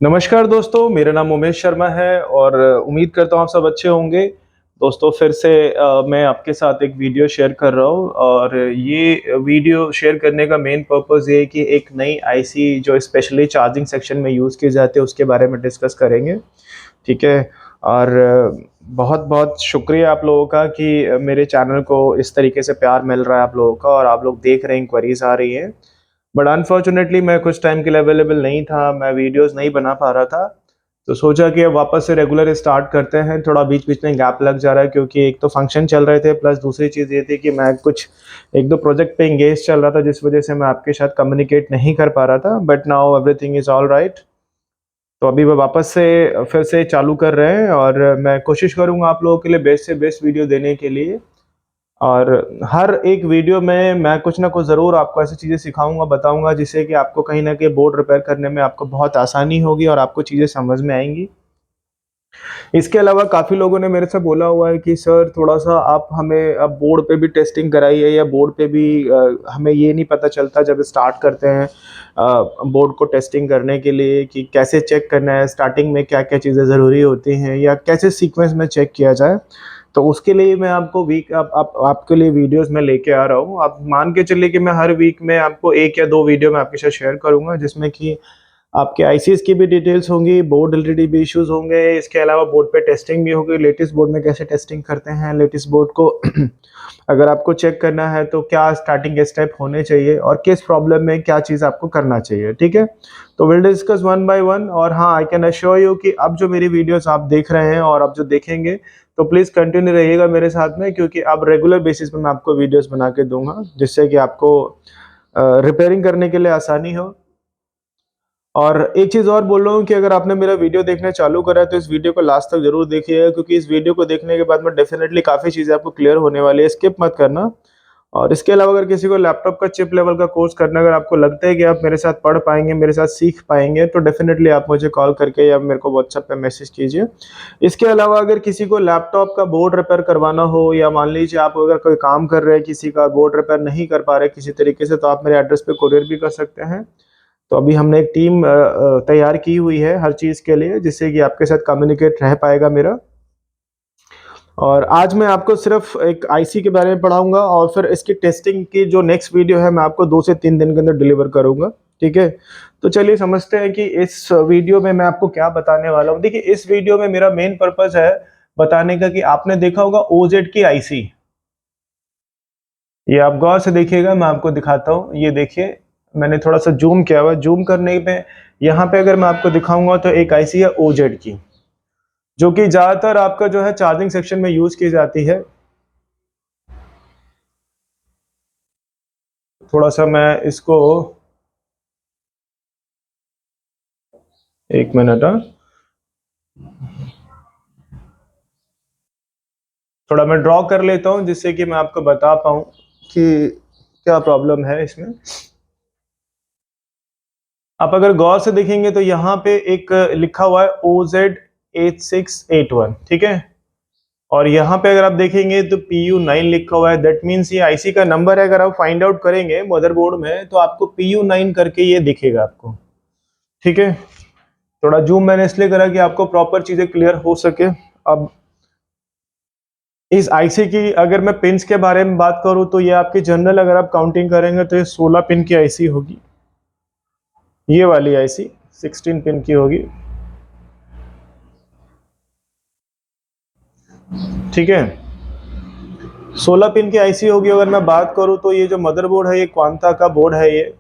नमस्कार दोस्तों, मेरा नाम उमेश शर्मा है और उम्मीद करता हूँ आप सब अच्छे होंगे। दोस्तों फिर से मैं आपके साथ एक वीडियो शेयर कर रहा हूँ और ये वीडियो शेयर करने का मेन पर्पस ये है कि एक नई आईसी जो स्पेशली चार्जिंग सेक्शन में यूज़ की जाती है उसके बारे में डिस्कस करेंगे, ठीक है? और बहुत-बहुत शुक्रिया आप लोगों का कि मेरे चैनल को इस तरीके से प्यार मिल रहा है आप लोगों का और आप लोग देख रहे हैं, इंक्वायरीज़ आ रही हैं। बट अनफॉर्चुनेटली मैं कुछ टाइम के लिए अवेलेबल नहीं था, मैं वीडियोज़ नहीं बना पा रहा था। तो सोचा कि अब वापस से रेगुलर स्टार्ट करते हैं, थोड़ा बीच-बीच में गैप लग जा रहा है क्योंकि एक तो फंक्शन चल रहे थे प्लस दूसरी चीज़ ये थी कि मैं कुछ 1-2 प्रोजेक्ट पे एंगेज चल रहा था जिस वज़ह से मैं आपके साथ कम्युनिकेट नहीं कर पा रहा था, but now everything is all right. तो अभी वो वापस से फिर से चालू कर रहे हैं और मैं कोशिश करूँगा आप लोगों के लिए बेस्ट से बेस्ट वीडियो देने के लिए। और हर एक वीडियो में मैं कुछ ना कुछ ज़रूर आपको ऐसी चीज़ें सिखाऊँगा, बताऊँगा जिससे कि आपको कहीं न कहीं बोर्ड रिपेयर करने में आपको बहुत आसानी होगी और आपको चीज़ें समझ में आएँगी। इसके अलावा काफ़ी लोगों ने मेरे से बोला हुआ है कि सर थोड़ा-सा आप हमें अब बोर्ड पे भी टेस्टिंग कराइए या बोर्ड पे भी हमें ये नहीं पता चलता जब स्टार्ट करते हैं बोर्ड को टेस्टिंग करने के लिए कि कैसे चेक करना है, स्टार्टिंग में क्या-क्या चीज़ें ज़रूरी होती हैं या कैसे सीक्वेंस में चेक किया जाए। तो उसके लिए मैं आपको वीक अब आप आपके लिए वीडियोज़ मैं लेके आ रहा हूँ। आप मान के चलिए कि मैं हर वीक में आपको 1 या 2 वीडियो मैं आपके साथ शेयर करूँगा जिसमें कि आपके आईसीज़ की भी डिटेल्स होंगी, बोर्ड रिलेटेड भी इश्यूज़ होंगे, इसके अलावा बोर्ड पे टेस्टिंग भी होगी, लेटेस्ट बोर्ड में कैसे टेस्टिंग करते हैं, लेटेस्ट बोर्ड को अगर आपको चेक करना है तो क्या स्टार्टिंग स्टेप होने चाहिए और किस प्रॉब्लम में क्या चीज़ आपको करना चाहिए, ठीक है? तो will discuss one by one और हाँ, आई कैन एश्योर यू कि अब जो मेरी वीडियोज़ आप देख रहे हैं और अब जो देखेंगे, तो प्लीज़ कंटिन्यू रहिएगा मेरे साथ में क्योंकि अब रेगुलर बेसिस पे मैं आपको वीडियोज़ बना के दूँगा, जिससे कि आपको रिपेयरिंग करने के लिए आसानी हो। और एक चीज़ और बोल रहा हूँ कि अगर आपने मेरा वीडियो देखना चालू करा है, तो इस वीडियो को लास्ट तक ज़रूर देखिएगा क्योंकि इस वीडियो को देखने के बाद में डेफ़िनेटली काफ़ी चीज़ें आपको क्लियर होने वाली है, स्किप मत करना। और इसके अलावा अगर किसी को लैपटॉप का चिप लेवल का कोर्स करना है, अगर आपको लगता है कि आप मेरे साथ पढ़ पाएँगे, मेरे साथ सीख पाएँगे, तो डेफ़िनेटली आप मुझे कॉल करके या मेरे को व्हाट्सएप पे मैसेज कीजिए। इसके अलावा अगर किसी को लैपटॉप का बोर्ड रिपेयर करवाना हो या मान लीजिए आप अगर कोई काम कर रहे हैं, किसी का बोर्ड रिपेयर नहीं कर पा रहे किसी तरीके से, तो आप मेरे एड्रेस पे कोरियर भी कर सकते हैं। तो अभी हमने एक टीम तैयार की हुई है हर चीज़ के लिए जिससे कि आपके साथ कम्युनिकेट रह पाएगा मेरा। और आज मैं आपको सिर्फ़ एक आईसी के बारे में पढ़ाऊँगा और फिर इसकी टेस्टिंग की जो नेक्स्ट वीडियो है मैं आपको 2 से 3 दिन के अंदर डिलीवर करूँगा, ठीक है? तो चलिए समझते हैं कि इस वीडियो में मैं आपको क्या बताने वाला हूँ। देखिए इस वीडियो में मेरा मेन पर्पज़ है बताने का कि आपने देखा होगा ओजेड की आईसी। ये आप गौर से देखिएगा, मैं आपको दिखाता हूँ। ये देखिए, मैंने थोड़ा-सा ज़ूम किया हुआ है, ज़ूम करने पे यहाँ पे अगर मैं आपको दिखाऊँगा तो एक आईसी है ओजेड की, जो कि ज़्यादातर आपका जो है चार्जिंग सेक्शन में यूज़ की जाती है। थोड़ा-सा मैं इसको 1 मिनट थोड़ा मैं ड्रॉ कर लेता हूँ जिससे कि मैं आपको बता पाऊँ कि क्या प्रॉब्लम है इसमें। आप अगर गौर से देखेंगे तो यहाँ पे एक लिखा हुआ है ओजेड 8681, ठीक है? और यहाँ पे अगर आप देखेंगे तो PU9 लिखा हुआ है, दैट मीन्स ये आईसी का नंबर है। अगर आप फाइंड आउट करेंगे मदरबोर्ड में तो आपको PU9 करके ये दिखेगा आपको, ठीक है? थोड़ा जूम मैंने इसलिए करा कि आपको प्रॉपर चीज़ें क्लियर हो सके। अब इस आईसी की अगर मैं पिन्स के बारे में बात करूँ तो ये आपकी जनरल अगर आप काउंटिंग करेंगे तो ये 16 पिन की आईसी होगी। ये वाली आईसी 16 पिन की होगी, ठीक है? 16 पिन की आईसी होगी। अगर मैं बात करूँ तो ये जो मदरबोर्ड है ये क्वांटा का बोर्ड है ये।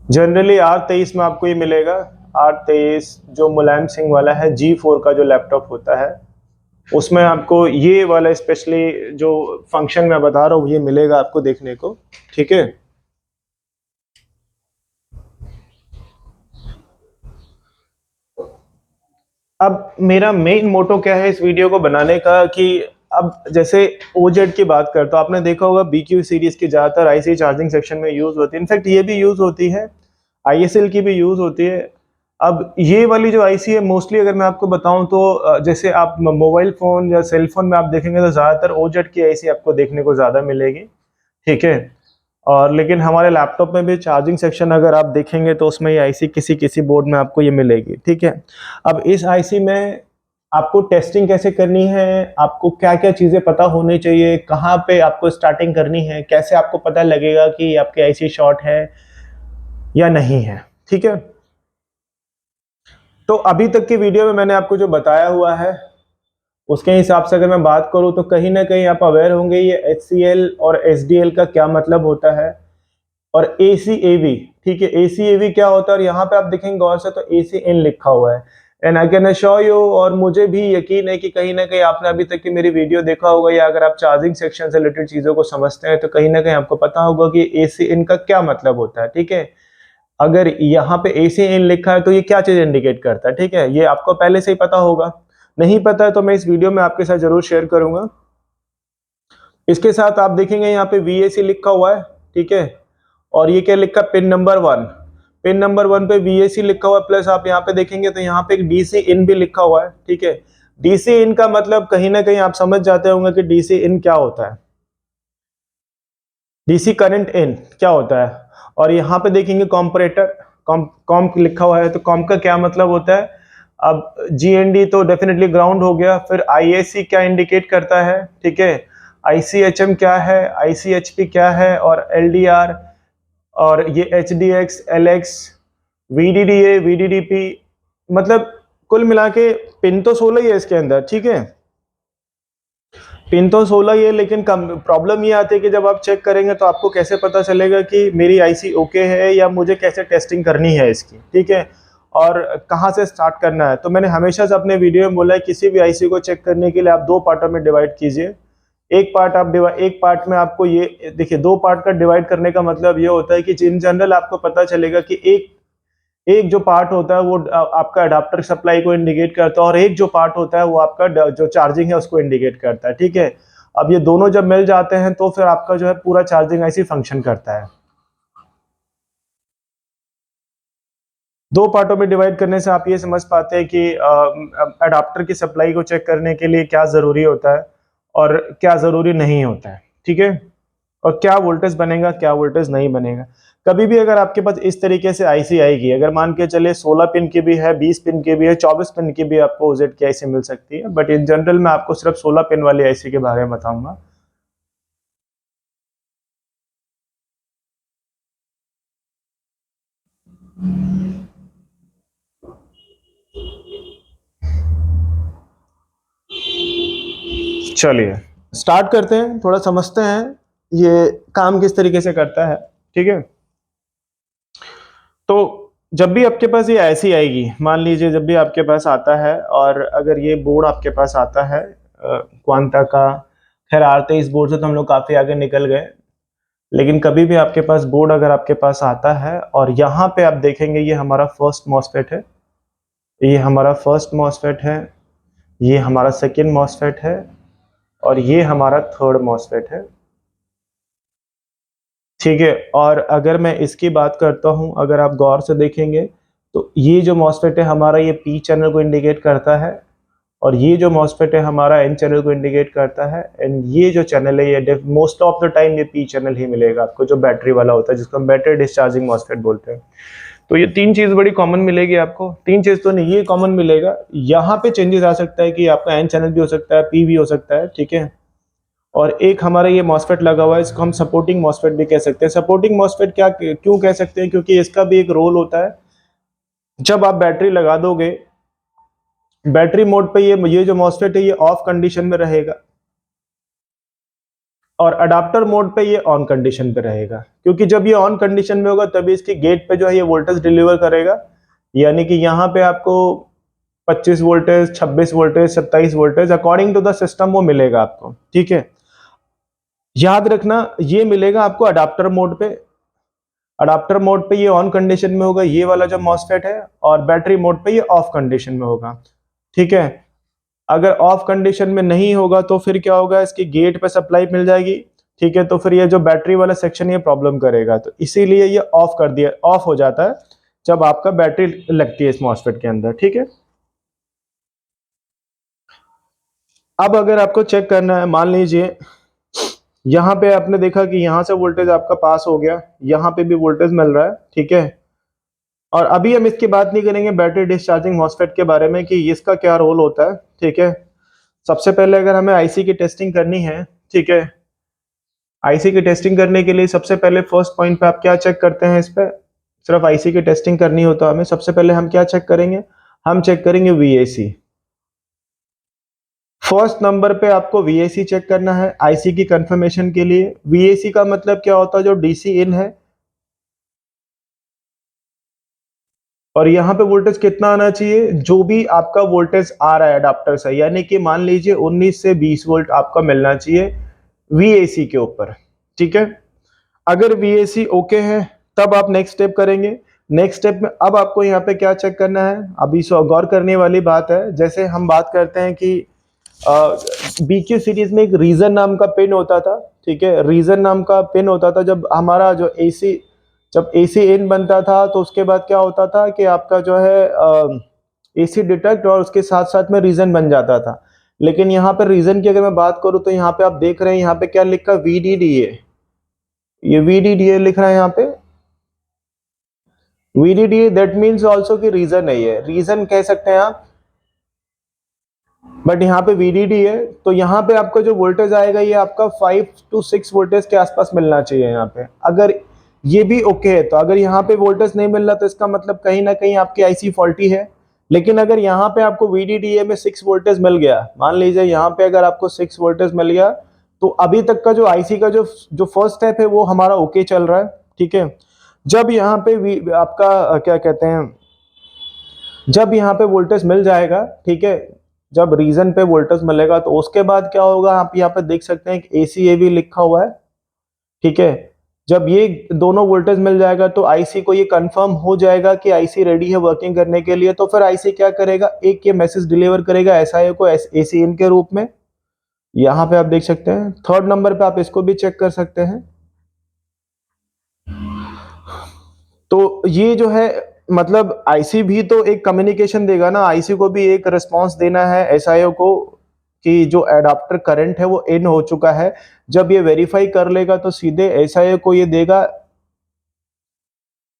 जनरली R23 में आपको ये मिलेगा। R23 जो मुलायम सिंह वाला है, G4 का जो लैपटॉप होता है, उसमें आपको ये वाला स्पेशली जो फंक्शन मैं बता रहा हूँ ये मिलेगा आपको देखने को, ठीक है? अब मेरा मेन मोटो क्या है इस वीडियो को बनाने का कि अब जैसे ओजेड की बात करते तो आपने देखा होगा BQ सीरीज की ज़्यादातर आईसी चार्जिंग सेक्शन में यूज़ होती है। इनफैक्ट ये भी यूज़ होती है, ISL की भी यूज़ होती है। अब ये वाली जो आईसी है मोस्टली अगर मैं आपको बताऊं तो जैसे आप मोबाइल फ़ोन या सेल फ़ोन में आप देखेंगे तो ज़्यादातर ओजेड की आईसी आपको देखने को ज़्यादा मिलेगी, ठीक है? और लेकिन हमारे लैपटॉप में भी चार्जिंग सेक्शन अगर आप देखेंगे तो उसमें ये आईसी किसी किसी बोर्ड में आपको ये मिलेगी, ठीक है। अब इस आईसी में आपको टेस्टिंग कैसे करनी है, आपको क्या क्या चीज़ें पता होनी चाहिए, कहाँ पे आपको स्टार्टिंग करनी है, कैसे आपको पता लगेगा कि आपकी आईसी शॉर्ट है या नहीं है, ठीक है। तो अभी तक की वीडियो में मैंने आपको जो बताया हुआ है उसके हिसाब से अगर मैं बात करूं तो कहीं ना कहीं आप अवेयर होंगे ये HCl और SDL का क्या मतलब होता है, और ACAV, ठीक है। ACAV क्या होता है, और यहाँ पे आप देखेंगे गौर से तो ACN लिखा हुआ है। And I can assure you, और मुझे भी यकीन है कि कहीं ना कहीं आपने अभी तक की मेरी वीडियो देखा होगा, या अगर आप चार्जिंग सेक्शन से रिलेटेड चीज़ों को समझते हैं तो कहीं ना कहीं आपको पता होगा कि ACN का क्या मतलब होता है, ठीक है। अगर यहाँ पे ACN लिखा है तो ये क्या चीज़ इंडिकेट करता है, ठीक है, ये आपको पहले से ही पता होगा। नहीं पता है तो मैं इस वीडियो में आपके साथ जरूर शेयर करूंगा। इसके साथ आप देखेंगे यहाँ पे VAC लिखा हुआ है, ठीक है, और ये क्या लिखा, पिन नंबर 1, पिन नंबर 1 पे VAC लिखा हुआ है, प्लस आप यहाँ पे देखेंगे तो यहाँ पे एक DC इन भी लिखा हुआ है, ठीक है। DC इन का मतलब कहीं ना कहीं आप समझ जाते होंगे कि DC इन क्या होता है, DC करंट इन क्या होता है। और यहाँ पे देखेंगे कॉम्परेटर, कॉम्प लिखा हुआ है, तो कॉम्प का क्या मतलब होता है। अब GND तो डेफिनेटली ग्राउंड हो गया, फिर IAC क्या इंडिकेट करता है, ठीक है, ICHM क्या है, ICHP क्या है, और LDR, और ये HDX, LX, VDDA, VDDP, मतलब कुल मिला के पिन तो 16 ही है इसके अंदर, ठीक है, पिन तो 16 ही है। लेकिन प्रॉब्लम ये आती है कि जब आप चेक करेंगे तो आपको कैसे पता चलेगा कि मेरी आईसी ओके है, या मुझे कैसे टेस्टिंग करनी है इसकी, ठीक है, और कहाँ से स्टार्ट करना है। तो मैंने हमेशा से अपने वीडियो में बोला है किसी भी आईसी को चेक करने के लिए आप दो पार्टों में डिवाइड कीजिए। एक पार्ट में आपको ये देखिए, दो पार्ट का डिवाइड करने का मतलब ये होता है कि इन जनरल आपको पता चलेगा कि एक एक जो पार्ट होता है वो आपका अडाप्टर सप्लाई को इंडिकेट करता है, और एक जो पार्ट होता है वो आपका जो चार्जिंग है उसको इंडिकेट करता है, ठीक है। अब ये दोनों जब मिल जाते हैं तो फिर आपका जो है पूरा चार्जिंग ऐसी फंक्शन करता है। दो पार्टों में डिवाइड करने से आप ये समझ पाते हैं कि अडाप्टर की सप्लाई को चेक करने के लिए क्या ज़रूरी होता है और क्या ज़रूरी नहीं होता है, ठीक है, और क्या वोल्टेज बनेगा क्या वोल्टेज नहीं बनेगा। कभी भी अगर आपके पास इस तरीके से आईसी आएगी, अगर मान के चले 16 पिन की भी है, 20 पिन की भी है, 24 पिन की भी आपको OZ की आईसी मिल सकती है, बट इन जनरल मैं आपको सिर्फ 16 पिन वाली आईसी के बारे में बताऊंगा। चलिए स्टार्ट करते हैं, थोड़ा समझते हैं ये काम किस तरीके से करता है, ठीक है। तो जब भी आपके पास ये ऐसी आएगी, मान लीजिए जब भी आपके पास आता है, और अगर ये बोर्ड आपके पास आता है क्वांटा का, खैर आते इस बोर्ड से तो हम लोग काफ़ी आगे निकल गए, लेकिन कभी भी आपके पास बोर्ड अगर आपके पास आता है और यहाँ पे आप देखेंगे ये हमारा फर्स्ट मॉसफेट है, ये हमारा फर्स्ट मॉसफेट है, ये हमारा सेकेंड मॉसफेट है, और ये हमारा थर्ड मॉसफेट है, ठीक है। और अगर मैं इसकी बात करता हूं, अगर आप गौर से देखेंगे तो ये जो मॉसफेट है हमारा ये पी चैनल को इंडिकेट करता है, और ये जो मॉसफेट है हमारा एन चैनल को इंडिकेट करता है, एंड ये जो चैनल है ये मोस्ट ऑफ द टाइम ये पी चैनल ही मिलेगा आपको, जो बैटरी वाला होता है जिसको हम बैटरी डिस्चार्जिंग मॉसफेट बोलते हैं। तो ये तीन चीज बड़ी कॉमन मिलेगी आपको, तीन चीज तो नहीं, ये कॉमन मिलेगा। यहाँ पे चेंजेस आ सकता है कि आपका एन चैनल भी हो सकता है, पी भी हो सकता है, ठीक है। और एक हमारा ये मॉसफेट लगा हुआ है, इसको हम सपोर्टिंग मॉसफेट भी कह सकते हैं। सपोर्टिंग मॉसफेट क्या क्यों कह सकते हैं, क्योंकि इसका भी एक रोल होता है। जब आप बैटरी लगा दोगे, बैटरी मोड पे ये जो मॉसफेट है ये ऑफ कंडीशन में रहेगा, और अडाप्टर मोड पे ये ऑन कंडीशन पे रहेगा, क्योंकि जब ये ऑन कंडीशन में होगा तभी इसकी गेट पे जो है ये वोल्टेज डिलीवर करेगा। यानी कि यहाँ पे आपको 25 voltage, 26 voltage, 27 voltage according to the system वो मिलेगा आपको, ठीक है। याद रखना ये मिलेगा आपको अडाप्टर मोड पे, अडाप्टर मोड पे ये ऑन कंडीशन में होगा ये वाला जो मॉसफेट है, और बैटरी मोड पे ये ऑफ कंडीशन में होगा, ठीक है। अगर ऑफ कंडीशन में नहीं होगा तो फिर क्या होगा, इसकी गेट पे सप्लाई मिल जाएगी, ठीक है, तो फिर ये जो बैटरी वाला सेक्शन ये प्रॉब्लम करेगा, तो इसीलिए ये ऑफ कर दिया, ऑफ हो जाता है जब आपका बैटरी लगती है इस मॉसफेट के अंदर, ठीक है। अब अगर आपको चेक करना है, मान लीजिए यहाँ पे आपने देखा कि यहाँ से वोल्टेज आपका पास हो गया, यहाँ पे भी वोल्टेज मिल रहा है, ठीक है। और अभी हम इसकी बात नहीं करेंगे बैटरी डिस्चार्जिंग मॉसफेट के बारे में कि इसका क्या रोल होता है, ठीक है। सबसे पहले अगर हमें आईसी की टेस्टिंग करनी है, ठीक है, आईसी की टेस्टिंग करने के लिए सबसे पहले फर्स्ट पॉइंट पे आप क्या चेक करते हैं, इस पे सिर्फ आईसी की टेस्टिंग करनी हो तो हमें सबसे पहले हम क्या चेक करेंगे, हम चेक करेंगे वीएसी। फर्स्ट नंबर पे आपको वीएसी चेक करना है आईसी की कंफर्मेशन के लिए। वीएसी का मतलब क्या होता है, जो डीसी इन है और यहाँ पे वोल्टेज कितना आना चाहिए, जो भी आपका वोल्टेज आ रहा है अडाप्टर से, यानी कि मान लीजिए 19 से 20 वोल्ट आपका मिलना चाहिए वीएसी के ऊपर, ठीक है। अगर वीएसी ओके है तब आप नेक्स्ट स्टेप करेंगे। नेक्स्ट स्टेप में अब आपको यहाँ पे क्या चेक करना है, अभी सो गौर करने वाली बात है। जैसे हम बात करते हैं कि बीक्यू सीरीज में एक रीजन नाम का पिन होता था, ठीक है, रीजन नाम का पिन होता था। जब हमारा जो एसी, जब एसी इन बनता था तो उसके बाद क्या होता था कि आपका जो है एसी डिटेक्ट और उसके साथ साथ में रीजन बन जाता था। लेकिन यहाँ पर रीजन की अगर मैं बात करूँ तो यहाँ पे आप देख रहे हैं यहाँ पे क्या लिखा, वीडीडीए, ये वीडीडीए लिख रहा है यहाँ पे, वीडीडीए दैट मीन्स ऑल्सो कि रीजन है, ये रीजन कह सकते हैं आप, बट यहाँ पे वीडीडी है। तो यहाँ पे आपका जो वोल्टेज आएगा ये आपका 5 to 6 वोल्टेज के आसपास मिलना चाहिए यहाँ पे। अगर ये भी ओके है तो अगर यहाँ पे वोल्टेज नहीं मिल रहा तो इसका मतलब कहीं ना कहीं आपकी आईसी फॉल्टी है। लेकिन अगर यहाँ पे आपको वीडीडीए में 6 वोल्टेज मिल गया, मान लीजिए यहाँ पे अगर आपको 6 वोल्टेज मिल गया, तो अभी तक का जो आईसी का जो जो फर्स्ट स्टेप है वो हमारा ओके चल रहा है, ठीक है। जब यहाँ पे आपका क्या कहते हैं, जब यहाँ पे वोल्टेज मिल जाएगा, ठीक है, जब रीजन पे वोल्टेज मिलेगा तो उसके बाद क्या होगा, आप यहाँ पे देख सकते हैं कि एसीए लिखा हुआ है, ठीक है। जब ये दोनों वोल्टेज मिल जाएगा तो आईसी को ये कंफर्म हो जाएगा कि आईसी रेडी है वर्किंग करने के लिए। तो फिर आईसी क्या करेगा, एक ये मैसेज डिलीवर करेगा एसआईओ को एसी इन के रूप में। यहाँ पे आप देख सकते हैं थर्ड नंबर पे आप इसको भी चेक कर सकते हैं। तो ये जो है मतलब आईसी भी तो एक कम्युनिकेशन देगा ना, आईसी को भी एक रिस्पांस देना है एसआईओ को कि जो एडाप्टर करंट है वो इन हो चुका है। जब ये वेरीफाई कर लेगा तो सीधे एसआईओ को ये देगा,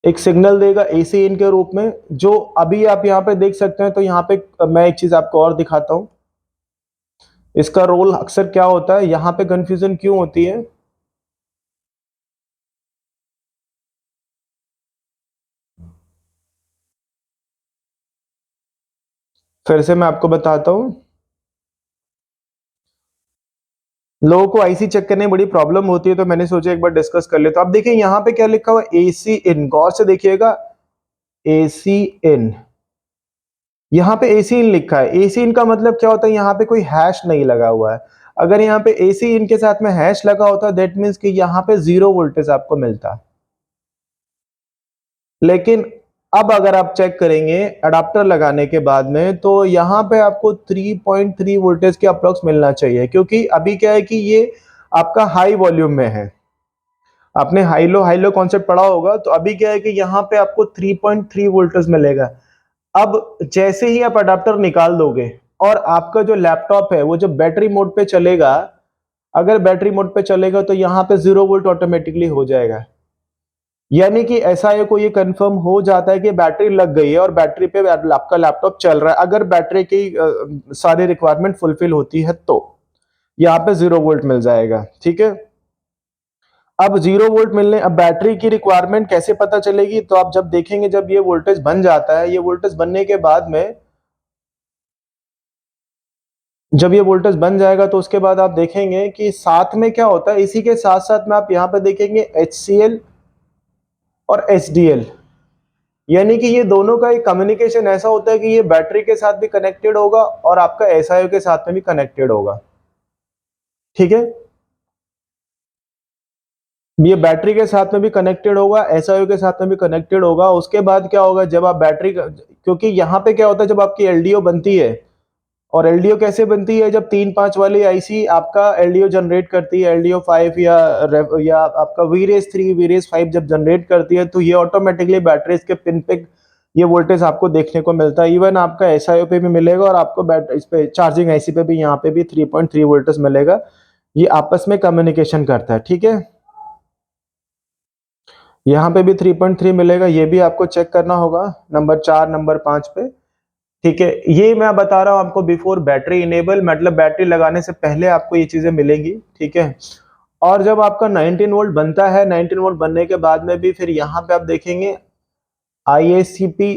एक सिग्नल देगा एसी इन के रूप में, जो अभी आप यहाँ पे देख सकते हैं। तो यहाँ पे मैं एक चीज आपको और दिखाता हूँ, इसका रोल अक्सर क्या होता है, यहाँ पे कंफ्यूजन क्यों होती है। फिर से मैं आपको बताता हूँ, लोगों को आईसी चेक करने में बड़ी प्रॉब्लम होती है, तो मैंने सोचा एक बार डिस्कस कर ले। तो आप देखिए यहाँ पे क्या लिखा हुआ है, एसी इन, गौर से देखिएगा, एसी इन, यहाँ पे एसी इन लिखा है। एसी इन का मतलब क्या होता है, यहाँ पे कोई हैश नहीं लगा हुआ है। अगर यहाँ पे एसी इन के साथ में हैश लगा होता दैट मीन्स कि यहाँ पे 0 वोल्टेज आपको मिलता। लेकिन अब अगर आप चेक करेंगे अडाप्टर लगाने के बाद में तो यहाँ पे आपको 3.3 वोल्टेज के अप्रोक्स मिलना चाहिए, क्योंकि अभी क्या है कि ये आपका हाई वॉल्यूम में है। आपने हाई लो कॉन्सेप्ट पढ़ा होगा, तो अभी क्या है कि यहाँ पे आपको 3.3 वोल्टेज मिलेगा। अब जैसे ही आप अडाप्टर निकाल दोगे और आपका जो लैपटॉप है वो जब बैटरी मोड पे चलेगा, अगर बैटरी मोड पे चलेगा तो यहाँ पे 0 वोल्ट ऑटोमेटिकली हो जाएगा। यानी कि एसआईओ को ये कंफर्म हो जाता है कि बैटरी लग गई है और बैटरी पे आपका लैपटॉप चल रहा है। अगर बैटरी की सारी रिक्वायरमेंट फुलफिल होती है तो यहाँ पे 0 वोल्ट मिल जाएगा, ठीक है। अब 0 वोल्ट मिलने, अब बैटरी की रिक्वायरमेंट कैसे पता चलेगी, तो आप जब देखेंगे जब ये वोल्टेज बन जाता है, ये वोल्टेज बनने के बाद में, जब ये वोल्टेज बन जाएगा तो उसके बाद आप देखेंगे कि साथ में क्या होता है, इसी के साथ साथ में आप यहाँ पे देखेंगे HCl और HDL, यानी कि ये दोनों का एक कम्युनिकेशन ऐसा होता है कि ये बैटरी के साथ भी कनेक्टेड होगा और आपका एसआईओ के साथ में भी कनेक्टेड होगा, ठीक है। ये बैटरी के साथ में भी कनेक्टेड होगा, एसआईओ के साथ में भी कनेक्टेड होगा। उसके बाद क्या होगा, जब आप बैटरी, क्योंकि यहाँ पे क्या होता है जब आपकी एलडीओ बनती है, और एलडीओ कैसे बनती है, जब 3-5 वाली आईसी आपका एलडीओ जनरेट करती है, एलडीओ 5 या आपका वीरेस 3 वीरेस 5 जब जनरेट करती है, तो ये ऑटोमेटिकली बैटरीज के पिन पे ये वोल्टेज आपको देखने को मिलता है। इवन आपका एसआईओ पे भी मिलेगा और आपको इस पे चार्जिंग आईसी पे भी यहाँ पे भी 3.3 वोल्टेज मिलेगा। ये आपस में कम्युनिकेशन करता है, ठीक है। यहाँ पे भी 3.3 मिलेगा, ये भी आपको चेक करना होगा नंबर 4 नंबर 5 पे, ठीक है। ये मैं बता रहा हूँ आपको बिफोर बैटरी इनेबल, मतलब बैटरी लगाने से पहले आपको ये चीजें मिलेंगी, ठीक है। और जब आपका 19 वोल्ट बनता है, 19 वोल्ट बनने के बाद में भी फिर यहाँ पे आप देखेंगे IACP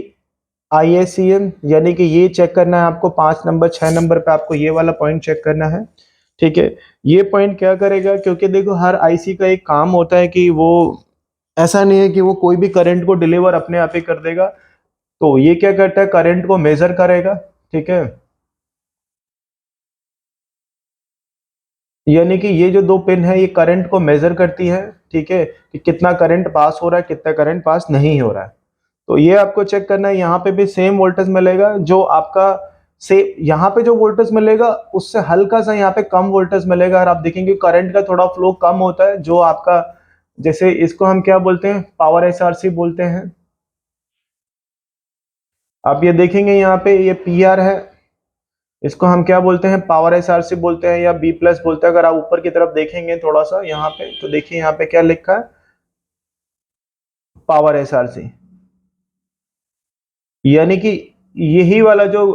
IACM, यानी कि ये चेक करना है आपको 5 नंबर 6 नंबर पे आपको ये वाला पॉइंट चेक करना है, ठीक है। ये पॉइंट क्या करेगा, क्योंकि देखो हर आईसी का एक काम होता है कि वो ऐसा नहीं है कि वो कोई भी करंट को डिलीवर अपने आप ही कर देगा। तो ये क्या करता है, करंट को मेजर करेगा, ठीक है। यानी कि ये जो दो पिन है ये करंट को मेजर करती है, ठीक है, कि कितना करंट पास हो रहा है कितना करंट पास नहीं हो रहा है। तो ये आपको चेक करना है। यहाँ पे भी सेम वोल्टेज मिलेगा, जो आपका से यहाँ पे जो वोल्टेज मिलेगा उससे हल्का सा यहाँ पे कम वोल्टेज मिलेगा। और आप देखेंगे करंट का थोड़ा फ्लो कम होता है, जो आपका जैसे इसको हम क्या बोलते हैं, पावर एसआरसी बोलते हैं। आप ये देखेंगे यहाँ पे ये पीआर है, इसको हम क्या बोलते हैं, पावर एसआरसी बोलते हैं या बी प्लस बोलते हैं। अगर आप ऊपर की तरफ देखेंगे थोड़ा सा यहाँ पे, तो देखिए यहाँ पे क्या लिखा है, पावर एसआरसी। यानी कि यही वाला जो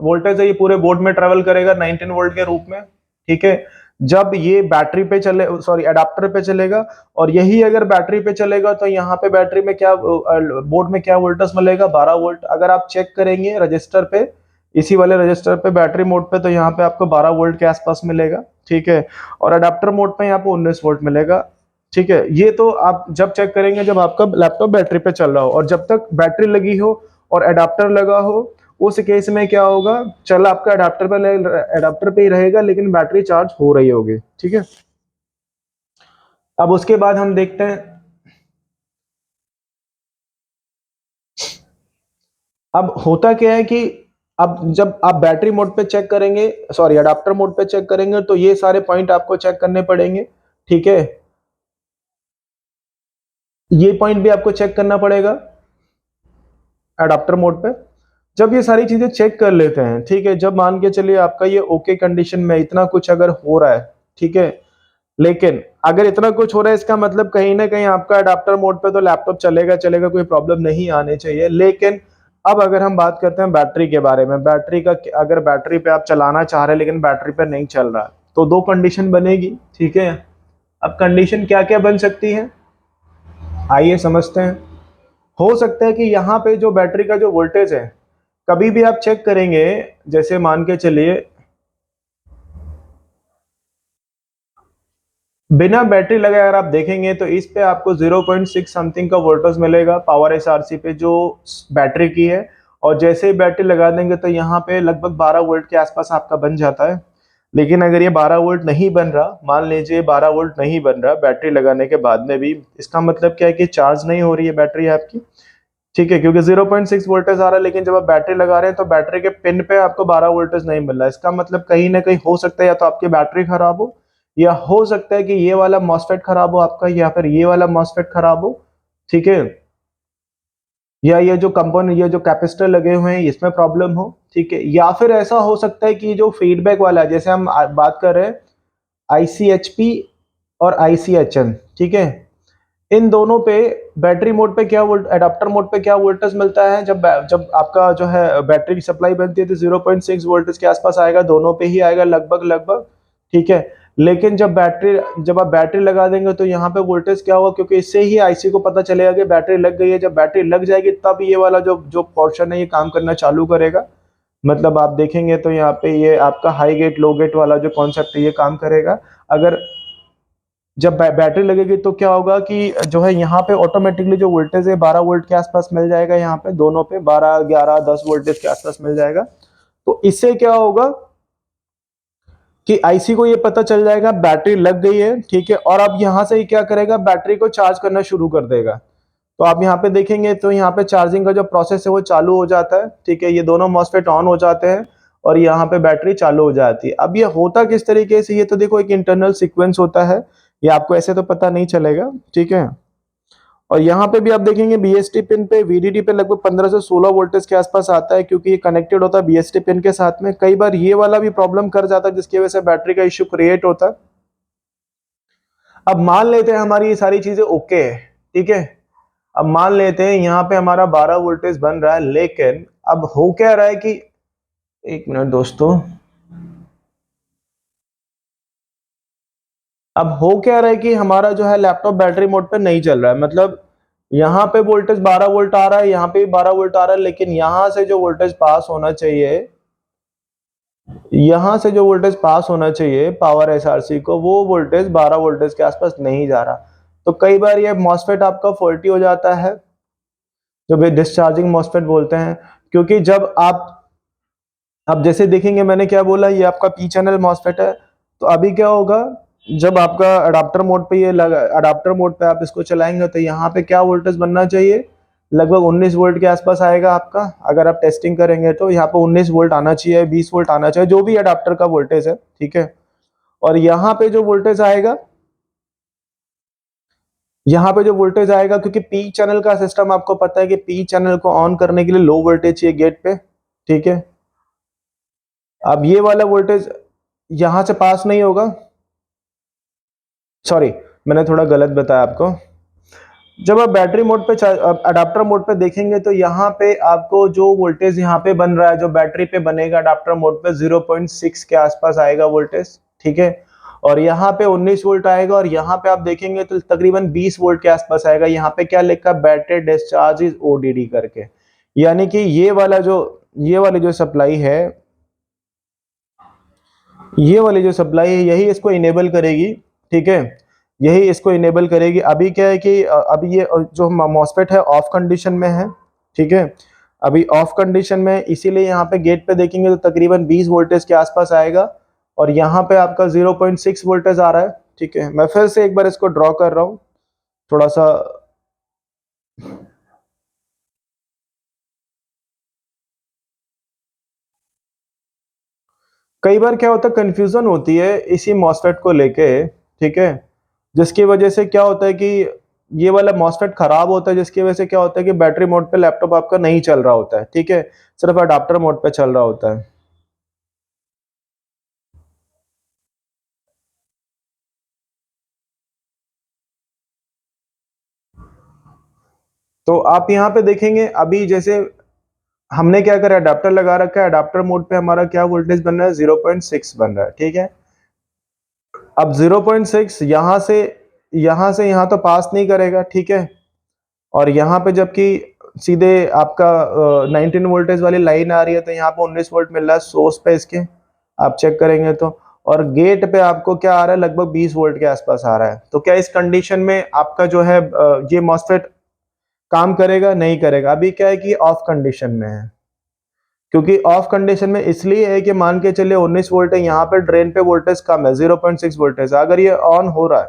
वोल्टेज है ये पूरे बोर्ड में ट्रेवल करेगा 19 वोल्ट के रूप में, ठीक है। जब ये बैटरी पे चले, सॉरी अडाप्टर पे चलेगा, और यही अगर बैटरी पे चलेगा तो यहाँ पे बैटरी में क्या बोर्ड में क्या वोल्टेज मिलेगा, 12 वोल्ट। अगर आप चेक करेंगे रजिस्टर पे, इसी वाले रजिस्टर पे बैटरी मोड पे, तो यहाँ पे आपको 12 वोल्ट के आसपास मिलेगा, ठीक है। और अडाप्टर मोड पे यहाँ पे 19 वोल्ट मिलेगा, ठीक है। ये तो आप जब चेक करेंगे जब आपका लैपटॉप बैटरी पे चल रहा हो, और जब तक बैटरी लगी हो और एडाप्टर लगा हो, उस केस में क्या होगा, चल आपका एडाप्टर पे ही रहेगा लेकिन बैटरी चार्ज हो रही होगी, ठीक है। अब उसके बाद हम देखते हैं, अब होता क्या है कि अब जब आप बैटरी मोड पे चेक करेंगे, सॉरी अडाप्टर मोड पे चेक करेंगे, तो ये सारे पॉइंट आपको चेक करने पड़ेंगे, ठीक है। ये पॉइंट भी आपको चेक करना पड़ेगा एडाप्टर मोड पे। जब ये सारी चीजें चेक कर लेते हैं, ठीक है, जब मान के चलिए आपका ये ओके कंडीशन में इतना कुछ अगर हो रहा है, ठीक है, लेकिन अगर इतना कुछ हो रहा है इसका मतलब कहीं ना कहीं आपका अडाप्टर मोड पे तो लैपटॉप चलेगा चलेगा, कोई प्रॉब्लम नहीं आनी चाहिए। लेकिन अब अगर हम बात करते हैं बैटरी के बारे में, बैटरी का अगर बैटरी पे आप चलाना चाह रहे हैं लेकिन बैटरी पे नहीं चल रहा है, तो दो कंडीशन बनेगी, ठीक है। अब कंडीशन क्या क्या बन सकती है, आइए समझते हैं। हो सकता है कि यहाँ पे जो बैटरी का जो वोल्टेज है, कभी भी आप चेक करेंगे, जैसे मान के चलिए बिना बैटरी लगाए अगर आप देखेंगे तो इस पे आपको 0.6 समथिंग का वोल्टेज मिलेगा पावर एसआरसी पे जो बैटरी की है। और जैसे ही बैटरी लगा देंगे तो यहाँ पे लगभग 12 वोल्ट के आसपास आपका बन जाता है। लेकिन अगर ये 12 वोल्ट नहीं बन रहा, मान लीजिए 12 वोल्ट नहीं बन रहा बैटरी लगाने के बाद में भी, इसका मतलब क्या है कि चार्ज नहीं हो रही है बैटरी आपकी, ठीक है, क्योंकि 0.6 वोल्टेज आ रहा है। लेकिन जब आप बैटरी लगा रहे हैं तो बैटरी के पिन पे आपको 12 वोल्टेज नहीं मिल रहा है। इसका मतलब कहीं ना कहीं हो सकता है या तो आपकी बैटरी खराब हो, या हो सकता है कि ये वाला मॉसफेट खराब हो आपका, या फिर ये वाला मॉसफेट खराब हो, ठीक है, या ये जो कंपोनेंट ये जो कैपेसिटर लगे हुए हैं इसमें प्रॉब्लम हो, ठीक है। या फिर ऐसा हो सकता है कि जो फीडबैक वाला है, जैसे हम बात कर रहे हैं ICHP और ICHN, ठीक है, इन दोनों पे बैटरी मोड पे क्या वोल्ट, एडाप्टर मोड पे क्या वोल्टेज मिलता है, जब आपका जो है बैटरी की सप्लाई बनती है तो 0.6 वोल्टेज के आसपास आएगा, दोनों पे ही आएगा लगभग लगभग, ठीक है। लेकिन जब आप बैटरी लगा देंगे तो यहाँ पे वोल्टेज क्या होगा, क्योंकि इससे ही आईसी को पता चलेगा कि बैटरी लग गई है। जब बैटरी लग जाएगी तब ये वाला जो जो पोर्शन है ये काम करना चालू करेगा। मतलब आप देखेंगे तो यहाँ पे ये आपका हाई गेट लो गेट वाला जो कॉन्सेप्ट है ये काम करेगा। अगर जब बैटरी लगेगी तो क्या होगा कि जो है यहाँ पे ऑटोमेटिकली जो वोल्टेज है 12 वोल्ट के आसपास मिल जाएगा, यहाँ पे दोनों पे 12 11 10 वोल्टेज के आसपास मिल जाएगा। तो इससे क्या होगा कि आईसी को ये पता चल जाएगा बैटरी लग गई है, ठीक है, और अब यहाँ से ही क्या करेगा, बैटरी को चार्ज करना शुरू कर देगा। तो आप यहाँ पे देखेंगे तो यहाँ पे चार्जिंग का जो प्रोसेस है वो चालू हो जाता है, ठीक है, ये दोनों मॉसफेट ऑन हो जाते हैं और यहाँ पे बैटरी चालू हो जाती है। अब ये होता किस तरीके से, ये तो देखो एक इंटरनल सीक्वेंस होता है, ये आपको ऐसे तो पता नहीं चलेगा, ठीक है। और यहाँ पे भी आप देखेंगे बीएसटी पिन पे वीडीडी पे लगभग 15 से 16 वोल्टेज के आसपास आता है, क्योंकि ये कनेक्टेड होता है बीएसटी पिन के साथ में। कई बार ये वाला भी प्रॉब्लम कर जाता है जिसकी वजह से बैटरी का इश्यू क्रिएट होता है। अब मान लेते हैं हमारी ये सारी चीजें ओके है, ठीक है। अब मान लेते हैं यहाँ पे हमारा 12 वोल्टेज बन रहा है, लेकिन अब हो क्या रहा है कि, एक मिनट दोस्तों, अब हो क्या रहा है कि हमारा जो है लैपटॉप बैटरी मोड पे नहीं चल रहा है। मतलब यहाँ पे वोल्टेज 12 वोल्ट आ रहा है, यहाँ पे भी 12 वोल्ट आ रहा है, लेकिन यहाँ से जो वोल्टेज पास होना चाहिए, यहाँ से जो वोल्टेज पास होना चाहिए पावर एसआरसी को, वो वोल्टेज 12 वोल्टेज के आसपास नहीं जा रहा। तो कई बार ये मॉसफेट आपका फॉल्टी हो जाता है, जो भी डिस्चार्जिंग मॉसफेट बोलते हैं। क्योंकि जब आप जैसे देखेंगे, मैंने क्या बोला, ये आपका पी चैनल मॉसफेट है। तो अभी क्या होगा, जब आपका अडाप्टर मोड पे ये लगा, अडाप्टर मोड पे आप इसको चलाएंगे, तो यहाँ पे क्या वोल्टेज बनना चाहिए, लगभग 19 वोल्ट के आसपास आएगा आपका। अगर आप टेस्टिंग करेंगे तो यहाँ पे 19 वोल्ट आना चाहिए, 20 वोल्ट आना चाहिए, जो भी अडाप्टर का वोल्टेज है, ठीक है। और यहाँ पे जो वोल्टेज आएगा, यहाँ पे जो वोल्टेज आएगा, क्योंकि पी चैनल का सिस्टम आपको पता है कि पी चैनल को ऑन करने के लिए लो वोल्टेज चाहिए गेट पे, ठीक है। अब ये वाला वोल्टेज यहां से पास नहीं होगा, सॉरी, मैंने थोड़ा गलत बताया आपको। जब आप बैटरी मोड पे, अडाप्टर मोड पे देखेंगे, तो यहाँ पे आपको जो वोल्टेज यहाँ पे बन रहा है, जो बैटरी पे बनेगा अडाप्टर मोड पे, 0.6 के आसपास आएगा वोल्टेज, ठीक है। और यहाँ पे 19 वोल्ट आएगा, और यहाँ पे आप देखेंगे तो तकरीबन 20 वोल्ट के आसपास आएगा। यहाँ पे क्या लिखा, बैटरी डिस्चार्ज इज ओडीडी करके, यानी कि ये वाली जो सप्लाई है, ये वाली जो सप्लाई है, यही इसको इनेबल करेगी, ठीक है। यही इसको इनेबल करेगी। अभी क्या है कि अभी ये जो मॉसफेट है ऑफ कंडीशन में है, ठीक है। अभी ऑफ कंडीशन में, इसीलिए यहाँ पे गेट पे देखेंगे तो तकरीबन 20 वोल्टेज के आसपास आएगा, और यहाँ पे आपका 0.6 वोल्टेज आ रहा है, ठीक है। मैं फिर से एक बार इसको ड्रॉ कर रहा हूँ थोड़ा सा। कई बार क्या होता है, कंफ्यूजन होती है इसी मॉसफेट को लेके, ठीक है। जिसकी वजह से क्या होता है कि ये वाला मॉसफेट खराब होता है, जिसकी वजह से क्या होता है कि बैटरी मोड पे लैपटॉप आपका नहीं चल रहा होता है, ठीक है। सिर्फ अडाप्टर मोड पे चल रहा होता है। तो आप यहाँ पे देखेंगे, अभी जैसे हमने क्या करा, अडाप्टर लगा रखा है, अडाप्टर मोड पे हमारा क्या वोल्टेज बन रहा है, 0.6 बन रहा है, ठीक है। अब 0.6 यहाँ से यहाँ तो पास नहीं करेगा, ठीक है। और यहाँ पे जबकि सीधे आपका 19 वोल्टेज वाली लाइन आ रही है, तो यहाँ पे 19 वोल्ट मिल रहा है सोर्स पे इसके, आप चेक करेंगे तो। और गेट पे आपको क्या आ रहा है, लगभग 20 वोल्ट के आसपास आ रहा है। तो क्या इस कंडीशन में आपका जो है ये मॉसफेट काम करेगा, नहीं करेगा। अभी क्या है कि ऑफ कंडीशन में है, क्योंकि ऑफ कंडीशन में इसलिए है कि मान के चलिए 19 वोल्ट है, यहाँ पे ड्रेन पे वोल्टेज कम है, 0.6 वोल्टेज। अगर ये ऑन हो रहा है,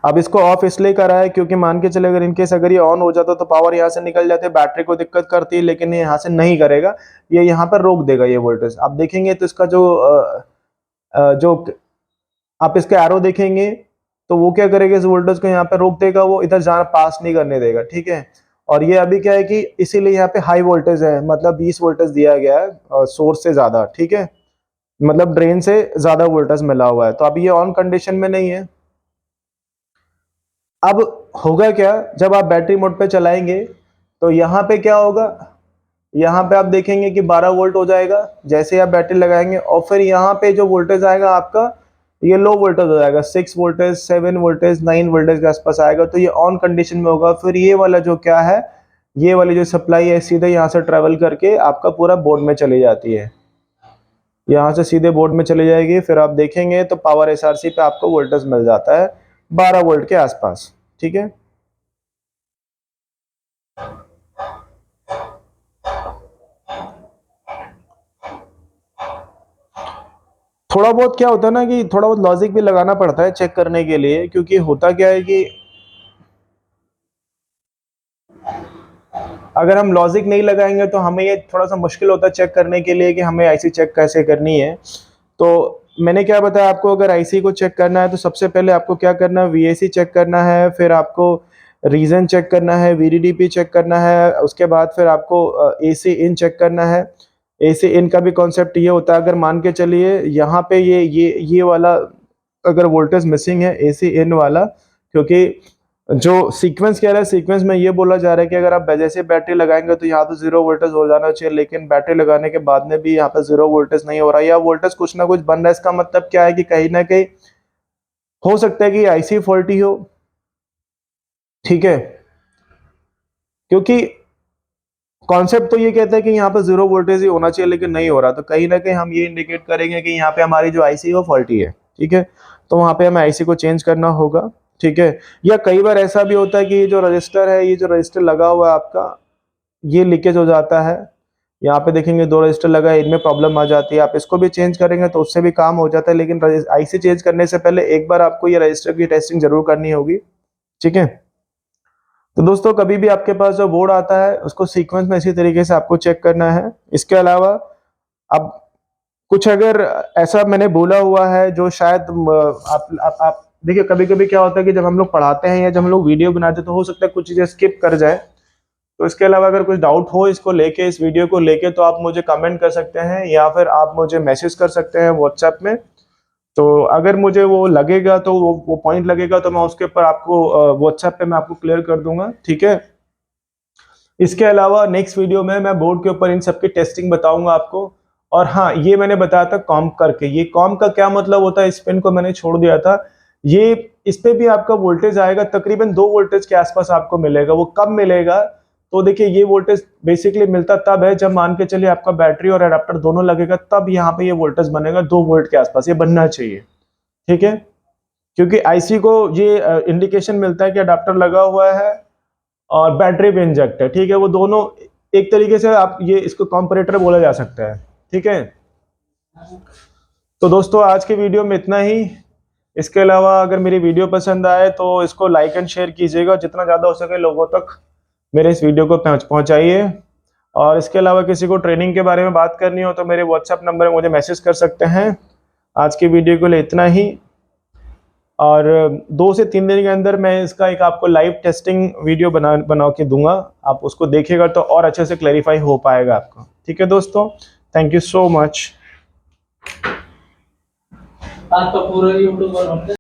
अब इसको ऑफ इसलिए करा है क्योंकि मान के चले, अगर इनकेस अगर ये ऑन हो जाता तो पावर यहाँ से निकल जाती है, बैटरी को दिक्कत करती है, लेकिन ये यहाँ से नहीं करेगा, ये यहाँ पर रोक देगा ये वोल्टेज। आप देखेंगे तो इसका जो आप इसके एरो देखेंगे, तो वो क्या करेगा, इस वोल्टेज को यहाँ पे रोक देगा, वो इधर जाना पास नहीं करने देगा, ठीक है। और ये अभी क्या है कि इसीलिए यहाँ पे हाई वोल्टेज है, मतलब 20 वोल्टेज दिया गया है सोर्स से ज्यादा, ठीक है। मतलब ड्रेन से ज्यादा वोल्टेज मिला हुआ है, तो अभी ये ऑन कंडीशन में नहीं है। अब होगा क्या, जब आप बैटरी मोड पे चलाएंगे, तो यहाँ पे क्या होगा, यहाँ पे आप देखेंगे कि 12 वोल्ट हो जाएगा जैसे आप बैटरी लगाएंगे, और फिर यहाँ पे जो वोल्टेज आएगा आपका, ये लो वोल्टेज हो जाएगा, 6 वोल्टेज, 7 वोल्टेज, 9 वोल्टेज के आसपास आएगा। तो ये ऑन कंडीशन में होगा। फिर ये वाला जो क्या है, ये वाली जो सप्लाई है, सीधे यहाँ से ट्रेवल करके आपका पूरा बोर्ड में चली जाती है, यहाँ से सीधे बोर्ड में चली जाएगी। फिर आप देखेंगे तो पावर एसआरसी पे आपको वोल्टेज मिल जाता है 12 वोल्ट के आसपास, ठीक है। थोड़ा बहुत क्या होता है ना कि थोड़ा बहुत लॉजिक भी लगाना पड़ता है चेक करने के लिए, क्योंकि होता क्या है कि अगर हम लॉजिक नहीं लगाएंगे तो हमें ये थोड़ा सा मुश्किल होता है चेक करने के लिए कि हमें आईसी चेक कैसे करनी है। तो मैंने क्या बताया आपको, अगर आईसी को चेक करना है तो सबसे पहले आपको क्या करना है, वीएसी चेक करना है, फिर आपको रीजन चेक करना है, वीडीडीपी चेक करना है, उसके बाद फिर आपको एसी इन चेक करना है। एसी इन का भी कॉन्सेप्ट ये होता है, अगर मान के चलिए यहाँ पे ये वाला अगर वोल्टेज मिसिंग है AC इन वाला, क्योंकि जो सीक्वेंस कह रहा है, सीक्वेंस में ये बोला जा रहा है कि अगर आप जैसे बैटरी लगाएंगे तो यहाँ पे 0 वोल्टेज हो जाना चाहिए, लेकिन बैटरी लगाने के बाद में भी यहाँ पे 0 वोल्टेज नहीं हो रहा, या वोल्टेज कुछ ना कुछ बन रहा है। इसका मतलब क्या है कि कहीं ना कहीं हो सकता है कि IC फॉल्टी हो, ठीक है, क्योंकि कॉन्सेप्ट तो ये कहता है कि यहाँ पे 0 वोल्टेज ही होना चाहिए, लेकिन नहीं हो रहा, तो कहीं ना कहीं हम ये इंडिकेट करेंगे कि यहाँ पे हमारी जो IC है वो फॉल्टी है, ठीक है। तो वहाँ पे हमें IC को चेंज करना होगा, ठीक है। या कई बार ऐसा भी होता है कि ये जो रजिस्टर है, ये जो रजिस्टर लगा हुआ है आपका, ये लीकेज हो जाता है। यहाँ पे देखेंगे 2 रजिस्टर लगा है, इनमें प्रॉब्लम आ जाती है, आप इसको भी चेंज करेंगे तो उससे भी काम हो जाता है, लेकिन IC चेंज करने से पहले एक बार आपको ये रजिस्टर की टेस्टिंग जरूर करनी होगी, ठीक है। तो दोस्तों कभी भी आपके पास जो बोर्ड आता है उसको सीक्वेंस में इसी तरीके से आपको चेक करना है। इसके अलावा अब कुछ अगर ऐसा मैंने बोला हुआ है जो शायद आप देखिए, कभी कभी क्या होता है कि जब हम लोग पढ़ाते हैं या जब हम लोग वीडियो बनाते हैं तो हो सकता है कुछ चीजें स्किप कर जाए। तो इसके अलावा अगर कुछ डाउट हो इसको लेके, इस वीडियो को लेके, तो आप मुझे कमेंट कर सकते हैं या फिर आप मुझे मैसेज कर सकते हैं व्हाट्सएप में। तो अगर मुझे वो लगेगा तो वो पॉइंट लगेगा तो मैं उसके ऊपर आपको व्हाट्सएप पे मैं आपको क्लियर कर दूंगा, ठीक है। इसके अलावा नेक्स्ट वीडियो में मैं बोर्ड के ऊपर इन सब की टेस्टिंग बताऊंगा आपको। और हाँ, ये मैंने बताया था कॉम्प करके, ये कॉम्प का क्या मतलब होता है, इस पिन को मैंने छोड़ दिया था। ये इस पे भी आपका वोल्टेज आएगा, तकरीबन 2 वोल्टेज के आसपास आपको मिलेगा। वो कब मिलेगा, तो देखिए ये वोल्टेज बेसिकली मिलता तब है जब मान के चलिए आपका बैटरी और अडेप्टर दोनों लगेगा, तब यहाँ पे ये वोल्टेज बनेगा 2 वोल्ट के आसपास, ये बनना चाहिए, ठीक है। क्योंकि IC को ये इंडिकेशन मिलता है कि अडेप्टर लगा हुआ है और बैटरी भी इंजेक्ट है, ठीक है। वो दोनों एक तरीके से आप ये इसको कंपैरेटर बोला जा सकता है, ठीक है। तो दोस्तों आज के वीडियो में इतना ही। इसके अलावा अगर मेरी वीडियो पसंद आए तो इसको लाइक एंड शेयर कीजिएगा, जितना ज़्यादा हो सके लोगों तक मेरे इस वीडियो को पहुंचाइए। और इसके अलावा किसी को ट्रेनिंग के बारे में बात करनी हो तो मेरे व्हाट्सएप नंबर में मुझे मैसेज कर सकते हैं। आज की वीडियो के लिए इतना ही, और 2 से 3 दिन के अंदर मैं इसका एक आपको लाइव टेस्टिंग वीडियो बना के दूंगा। आप उसको देखिएगा तो और अच्छे से क्लैरिफाई हो पाएगा आपका, ठीक है दोस्तों। Thank you so much. आज तो पूरा यूट्यूब